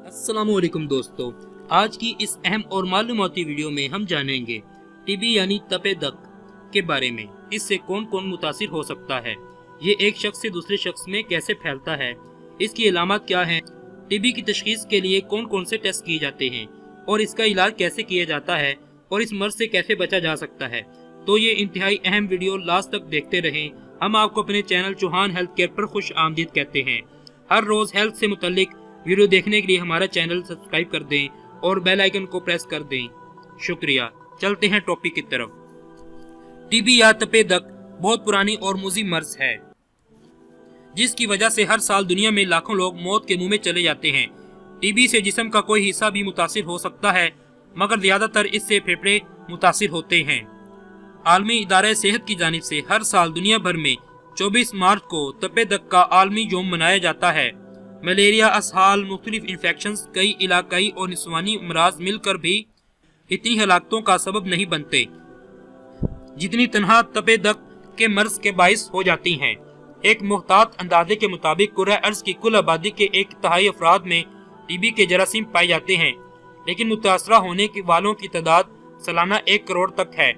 अस्सलामुअलैकुम दोस्तों, आज की इस अहम और मालूमाती वीडियो में हम जानेंगे टीबी यानी तपे दक के बारे में। इससे कौन कौन मुतासिर हो सकता है, ये एक शख्स से दूसरे शख्स में कैसे फैलता है, इसकी अलामत क्या हैं, टीबी की तशखीस के लिए कौन कौन से टेस्ट किए जाते हैं और इसका इलाज कैसे किया जाता है और इस मर्ज से कैसे बचा जा सकता है। तो ये इंतहाई अहम वीडियो लास्ट तक देखते रहें। हम आपको अपने चैनल चौहान हेल्थ केयर पर खुश आमदीद कहते हैं। हर रोज़ हेल्थ से मुतल्लिक वीडियो देखने के लिए हमारा चैनल सब्सक्राइब कर दें और बेल आइकन को प्रेस कर दें। शुक्रिया। चलते हैं टॉपिक की तरफ। टीबी या तपे दक बहुत पुरानी और मुज़ी मर्ज है, जिसकी वजह से हर साल दुनिया में लाखों लोग मौत के मुंह में चले जाते हैं। टीबी से जिस्म का कोई हिस्सा भी मुतासिर हो सकता है, मगर ज्यादातर इससे फेफड़े मुतासिर होते हैं। आलमी इदारे सेहत की जानिब से हर साल दुनिया भर में 24 मार्च को तपे दक का आलमी यौम मनाया जाता है। मलेरिया, असहाल, मुख्तलिफ इन्फेक्शंस, कई इलाकाई और निस्वानी अमराज मिलकर भी इतनी हलाकतों का सबब नहीं बनते जितनी तनहा तपे दक के मर्ज के बाइस हो जाती हैं। एक मुहतात अंदाजे के मुताबिक कुर्रा अर्ज की कुल आबादी के 1/3 अफराद में टीबी के जरासीम पाए जाते हैं, लेकिन मुतासरा होने वालों की तादाद सालाना 1 करोड़ तक है।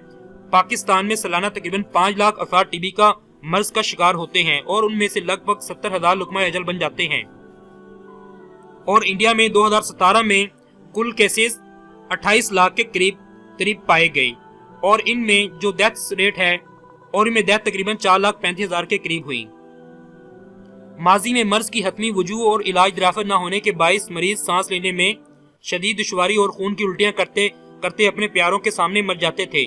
पाकिस्तान में सालाना तकरीबन 5 लाख अफराद टीबी का मर्ज का शिकार होते हैं और उनमें से लगभग 70,000 लुकमा अजल बन जाते हैं। और इंडिया में 2017 में कुल केसेस 28 लाख के करीब पाए गए और इनमें जो डेथ रेट है और इनमें डेथ तकरीबन 4,35,000 के करीब हुई। माजी में मर्ज की हतमी वजूह और इलाज दराफत न होने के बाइस मरीज सांस लेने में शदीद दुश्वारी और खून की उल्टियां करते करते अपने प्यारों के सामने मर जाते थे।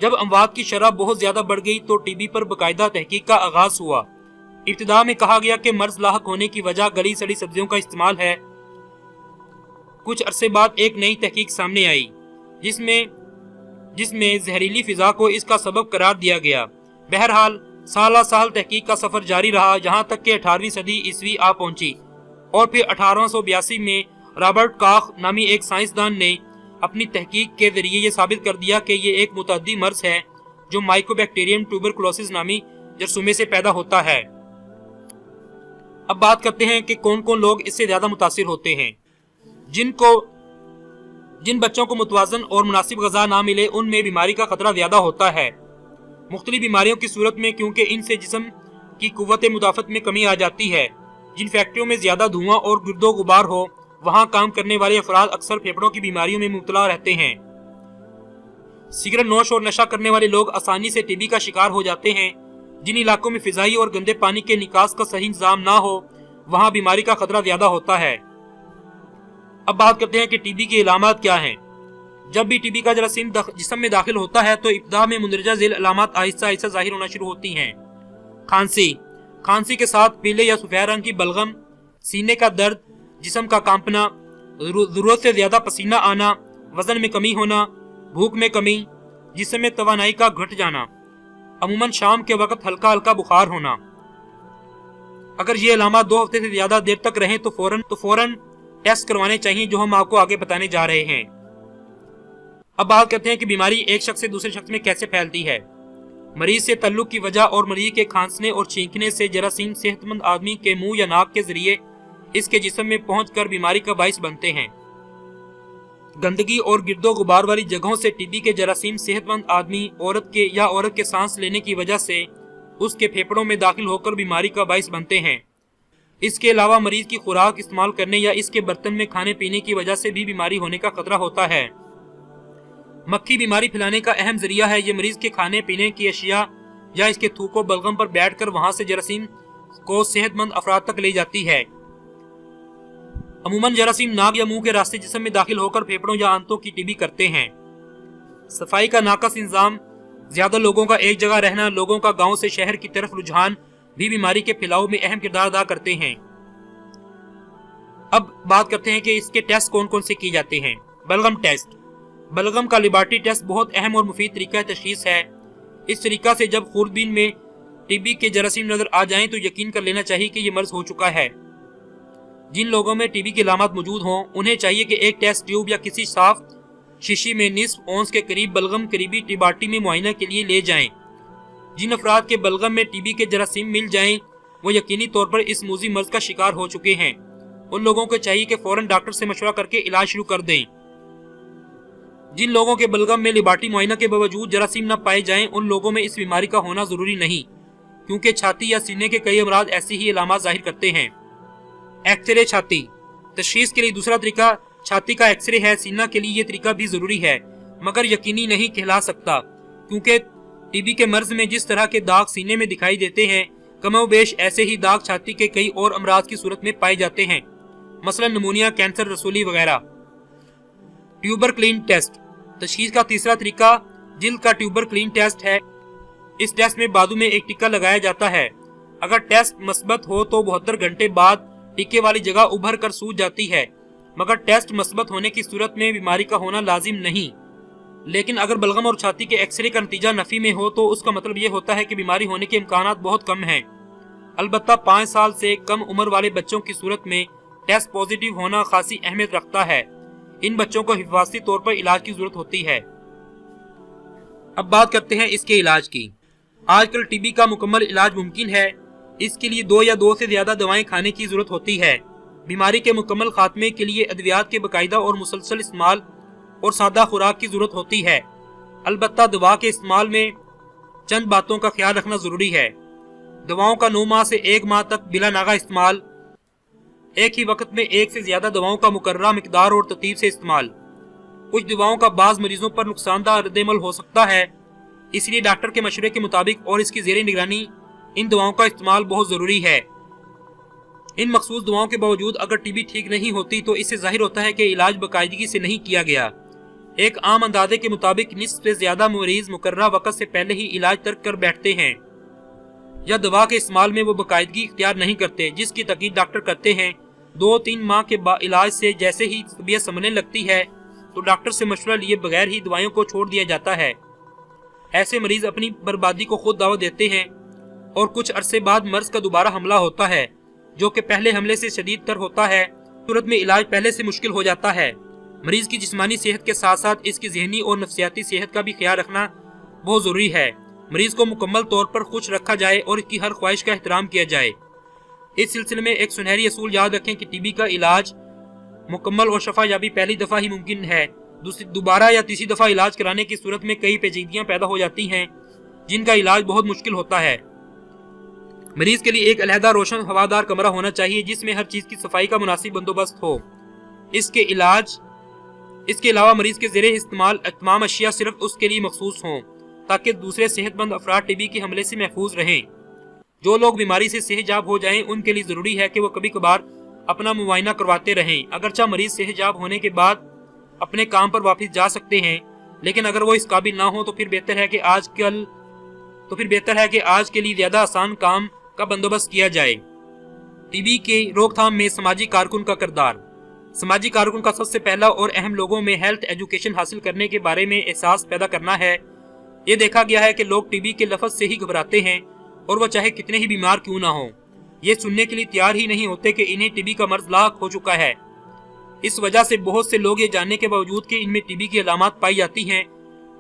जब अमवात की शरह बहुत ज्यादा बढ़ गई तो टीबी पर बाकायदा तहकीक का आगाज हुआ। इब्तिदा में कहा गया कि मर्ज लाहक होने की वजह गली सड़ी सब्जियों का इस्तेमाल है। कुछ अरसे बाद एक नई तहकीक सामने आई जिसमें जहरीली फिजा को इसका सबब करार दिया गया। बहरहाल साल तहकीक का सफर जारी रहा, जहां तक कि 18वीं सदी ईस्वी आ पहुंची और फिर 1882 में रॉबर्ट कॉख नामी एक साइंसदान ने अपनी तहकीक के जरिए ये साबित कर दिया कि ये एक मुतअद्दी मर्ज है जो माइकोबैक्टीरियम ट्यूबरकुलोसिस नामी जरसूमे से पैदा होता है। अब बात करते हैं कि कौन कौन लोग इससे ज्यादा मुतासिर होते हैं। जिन बच्चों को मुतवाजन और मुनासिब ग़िज़ा ना मिले उनमें बीमारी का खतरा ज्यादा होता है। मुख्तलिफ बीमारियों की सूरत में, क्योंकि इनसे जिस्म की कुव्वत मुदाफ़त में कमी आ जाती है। जिन फैक्ट्रियों में ज्यादा धुआं और गिरदो गुबार हो, वहां काम करने वाले अफराद अक्सर फेफड़ों की बीमारियों में मुब्तला रहते हैं। सिगरेट नोश और नशा करने वाले लोग आसानी से टीबी का शिकार हो जाते हैं। जिन इलाकों में फिजाई और गंदे पानी के निकास का सही इंतजाम ना हो, वहां बीमारी का खतरा ज्यादा होता है। अब बात करते हैं कि टीबी की अलामत क्या हैं। जब भी टीबी का जरासीम जिस्म में दाखिल होता है तो इब्तिदा में मुंदरजा झेल अलामत आहिस्ता आहिस्ता जाहिर होना शुरू होती हैं। खांसी के साथ पीले या सफेद रंग की बलगम, सीने का दर्द, जिस्म का कांपना, जरूरत से ज्यादा पसीना आना, वजन में कमी होना, भूख में कमी, जिस्म में तवानाई का घट जाना, अमूमन शाम के वक्त हल्का हल्का बुखार होना। अगर ये अलामत 2 हफ्ते से ज्यादा देर तक रहें तो फौरन टेस्ट करवाने चाहिए, जो हम आपको आगे बताने जा रहे हैं। अब बात करते हैं कि बीमारी एक शख्स से दूसरे शख्स में कैसे फैलती है। मरीज से तल्लुक की वजह और मरीज के खांसने और छींकने से जरासीम सेहतमंद आदमी के मुंह या नाक के जरिए इसके जिस्म में पहुंचकर बीमारी का बाइस बनते हैं। गंदगी और गिरदो गुबार वाली जगहों से टीबी के जरासीम सेहतमंद आदमी औरत के सांस लेने की वजह से उसके फेफड़ों में दाखिल होकर बीमारी का बाइस बनते हैं। इसके अलावा मरीज की खुराक इस्तेमाल करने या इसके बर्तन में खाने पीने की वजह से भी बीमारी होने का खतरा होता है। मक्खी बीमारी फैलाने का अहम जरिया है। ये मरीज के खाने पीने की अशिया या इसके थूको बलगम पर बैठकर वहां से जरासीम को सेहतमंद अफराद तक ले जाती है। अमूमन जरासीम नाक या मुंह के रास्ते जिस्म में दाखिल होकर फेफड़ों या आंतों की टीबी करते हैं। सफाई का नाकस इंतजाम, ज्यादा लोगों का एक जगह रहना, लोगों का गांव से शहर की तरफ रुझान भी बीमारी के फैलाव में अहम किरदार अदा करते हैं। अब बात करते हैं कि इसके टेस्ट कौन कौन से किए जाते हैं। बलगम टेस्ट। बलगम का लेबॉरेटरी टेस्ट बहुत अहम और मुफीद तरीका तशखीस है। इस तरीका से जब खूरबीन में टीबी के जरासीम नजर आ जाएं तो यकीन कर लेना चाहिए कि यह मर्ज हो चुका है। जिन लोगों में टीबी की अलामत मौजूद हों उन्हें चाहिए कि एक टेस्ट ट्यूब या किसी साफ शीशी में निस्फ औंस के करीब बलगम करीबी लेबॉरेटरी में मुआयना के लिए ले जाएं। जिन अफराद के बलगम में टीबी के जरासीम मिल जाएं वो यकीनी तौर पर इस मूजी मर्ज का शिकार हो चुके हैं। उन लोगों को चाहिए कि फौरन डॉक्टर से मशवरा करके इलाज शुरू कर दें। जिन लोगों के बलगम में लेबार्टरी मुआयना के बावजूद जरासीम न पाए जाएं, उन लोगों में इस बीमारी का होना जरूरी नहीं, क्योंकि छाती या सीने के कई अमराज ऐसी ही अलामत जाहिर करते हैं। एक्सरे छाती तशखीस के लिए दूसरा तरीका छाती का एक्सरे है। सीना के लिए ये तरीका भी जरूरी है, मगर यकीनी नहीं कहला सकता, क्योंकि टीबी के मर्ज में जिस तरह के दाग सीने में दिखाई देते हैं, कमोबेश ऐसे ही दाग छाती के कई और अमराज की सूरत में पाए जाते हैं, मसलन निमोनिया, कैंसर, रसूली वगैरह। ट्यूबरक्लिन टेस्ट तशखीस का तीसरा तरीका जिल्द का ट्यूबरक्लिन टेस्ट है। इस टेस्ट में बाजू में एक टिक्का लगाया जाता है। अगर टेस्ट मस्बत हो तो 72 घंटे बाद टिक्के वाली जगह उभर कर सूज जाती है, मगर टेस्ट मस्बत होने की सूरत में बीमारी का होना लाजिम नहीं। लेकिन अगर बलगम और छाती के एक्सरे का नतीजा नफी में हो तो उसका मतलब ये होता है कि बीमारी होने के इम्कानात बहुत कम हैं। अलबत्ता 5 साल से कम उम्र वाले बच्चों की सूरत में टेस्ट पॉजिटिव होना खासी अहमियत रखता है। इन बच्चों को हिफाजती तौर पर इलाज की जरूरत होती है। अब बात करते हैं इसके इलाज की। आजकल टीबी का मुकम्मल इलाज मुमकिन है। इसके लिए 2 या 2 से ज्यादा दवाएं खाने की जरूरत होती है। बीमारी के मुकम्मल खात्मे के लिए अद्वियात के बाकायदा और मुसलसल इस्तेमाल और सादा खुराक की जरूरत होती है। अलबत्ता दवा के इस्तेमाल में चंद बातों का ख्याल रखना जरूरी है। दवाओं का 9 माह से 1 माह तक बिला नागा इस्तेमाल, एक ही वक्त में 1 से ज्यादा दवाओं का मुकर्ररा मिकदार और तरतीब से इस्तेमाल। कुछ दवाओं का बाज मरीजों पर नुकसानदा रद्द-ए-अमल हो सकता है, इसलिए डॉक्टर के मशवरे के मुताबिक और इसकी ज़ेरे निगरानी इन दवाओं का इस्तेमाल बहुत जरूरी है। इन मखसूस दवाओं के बावजूद अगर टीबी ठीक नहीं होती तो इससे जाहिर होता है कि इलाज बाकायदगी से नहीं किया गया। एक आम अंदाजे के मुताबिक निस्फ से ज्यादा मरीज मुकर्ररा वक्त से पहले ही इलाज तर्क कर बैठते हैं या दवा के इस्तेमाल में वो बाकायदगी इख्तियार नहीं करते, जिसकी तकीद डॉक्टर करते हैं। 2-3 माह के इलाज से जैसे ही तबीयत संभलने लगती है तो डॉक्टर से मशवरा लिए बगैर ही दवाइयों को छोड़ दिया जाता है। ऐसे मरीज अपनी बर्बादी को खुद दावा देते हैं और कुछ अरसे बाद मर्ज का दोबारा हमला होता है, जो कि पहले हमले से शदीद तर होता है। सूरत में इलाज पहले से मुश्किल हो जाता है। मरीज की जिस्मानी सेहत के साथ साथ इसकी जहनी और नफ्सियाती सेहत का भी ख्याल रखना बहुत जरूरी है। मरीज को मुकम्मल तौर पर खुश रखा जाए और इसकी हर ख्वाहिश का एहतराम किया जाए। इस सिलसिले में एक सुनहरी असूल याद रखें कि टीबी का इलाज मुकम्मल और शफा याबी पहली दफा ही मुमकिन है। दोबारा या तीसरी दफा इलाज कराने की सूरत में कई पेचीदगियां पैदा हो जाती हैं, जिनका इलाज बहुत मुश्किल होता है। मरीज के लिए एक अलहदा रोशन हवादार कमरा होना चाहिए जिसमें हर चीज की सफाई का मुनासिब बंदोबस्त हो। इसके अलावा मरीज के ज़ेरे इस्तेमाल तमाम अशिया सिर्फ उसके लिए मखसूस हों, ताकि दूसरे सेहतमंद अफराद टीबी के हमले से महफूज रहें। जो लोग बीमारी से सेहतयाब हो जाएं, उनके लिए जरूरी है कि वो कभी कभार अपना मुआयना करवाते रहें। अगरचा मरीज सेहतयाब होने के बाद अपने काम पर वापस जा सकते हैं, लेकिन अगर वो इस काबिल ना हो तो फिर बेहतर है कि आज के लिए ज्यादा आसान काम का बंदोबस्त किया जाए। टीबी के रोकथाम में समाजी कारकुन का किरदार। समाजी कारकुन का सबसे पहला और अहम लोगों में हेल्थ एजुकेशन हासिल करने के बारे में एहसास पैदा करना है। ये देखा गया है कि लोग टीबी के लफ्ज से ही घबराते हैं और वो चाहे कितने ही बीमार क्यों ना हो, ये सुनने के लिए तैयार ही नहीं होते कि इन्हें टीबी का मर्ज लाक हो चुका है। इस वजह से बहुत से लोग ये जानने के बावजूद कि इनमें टीबी की अलामत पाई जाती हैं,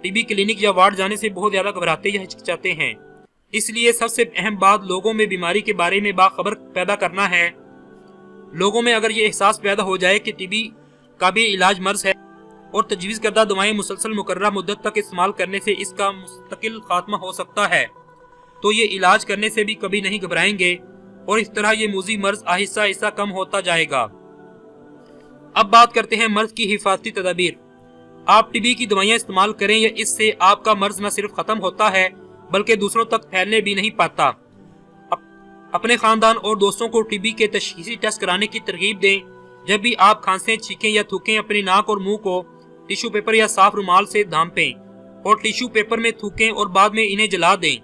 टीबी क्लिनिक या वार्ड जाने से बहुत ज्यादा घबराते या हिचकिचाते हैं। इसलिए सबसे अहम बात लोगों में बीमारी के बारे में बाखबर पैदा करना है। लोगों में अगर ये एहसास पैदा हो जाए कि टीबी काबिल इलाज मर्ज है और तजवीज़ करदा दवाएं मुसलसल मुकर्ररा मुद्दत तक इस्तेमाल करने से इसका मुस्तकिल खात्मा हो सकता है, तो ये इलाज करने से भी कभी नहीं घबराएंगे और इस तरह ये मूजी मर्ज आहिस्ता आहिस्ता कम होता जाएगा। अब बात करते हैं मर्ज की हिफाजती तदाबीर। आप टीबी की दवाइयां इस्तेमाल करें या इससे आपका मर्ज न सिर्फ खत्म होता है बल्कि दूसरों तक फैलने भी नहीं पाता। अपने खानदान और दोस्तों को टीबी के तशखीसी टेस्ट कराने की तरगीब दें। जब भी आप खांसें, छींकें या थूकें, अपनी नाक और मुंह को टिश्यू पेपर या साफ रुमाल से धांपें और टिश्यू पेपर में थूकें और बाद में इन्हें जला दें।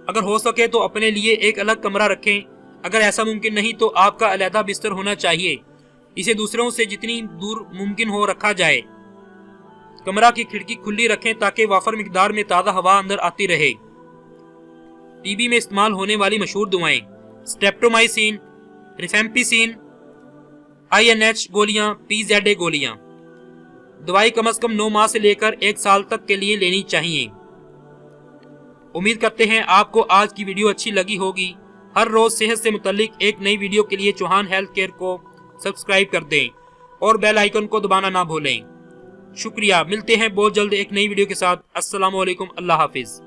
अगर हो सके तो अपने लिए एक अलग कमरा रखें। अगर ऐसा मुमकिन नहीं तो आपका अलहदा बिस्तर होना चाहिए। इसे दूसरों से जितनी दूर मुमकिन हो रखा जाए। कमरा की खिड़की खुली रखें ताकि वाफर मिकदार में ताज़ा हवा अंदर आती रहे। टीबी में इस्तेमाल होने वाली मशहूर दवाएं स्ट्रेप्टोमाइसिन, रिफेम्पिसिन, INH गोलियां, PZA गोलियां। दवाई कम से कम 9 माह से लेकर 1 साल तक के लिए लेनी चाहिए। उम्मीद करते हैं आपको आज की वीडियो अच्छी लगी होगी। हर रोज सेहत से मुतल्लिक एक नई वीडियो के लिए चौहान हेल्थ केयर को سبسکرائب کر دیں اور بیل آئیکن کو دبانا نہ بھولیں۔ شکریہ، ملتے ہیں بہت جلد ایک نئی ویڈیو کے ساتھ۔ السلام علیکم، اللہ حافظ۔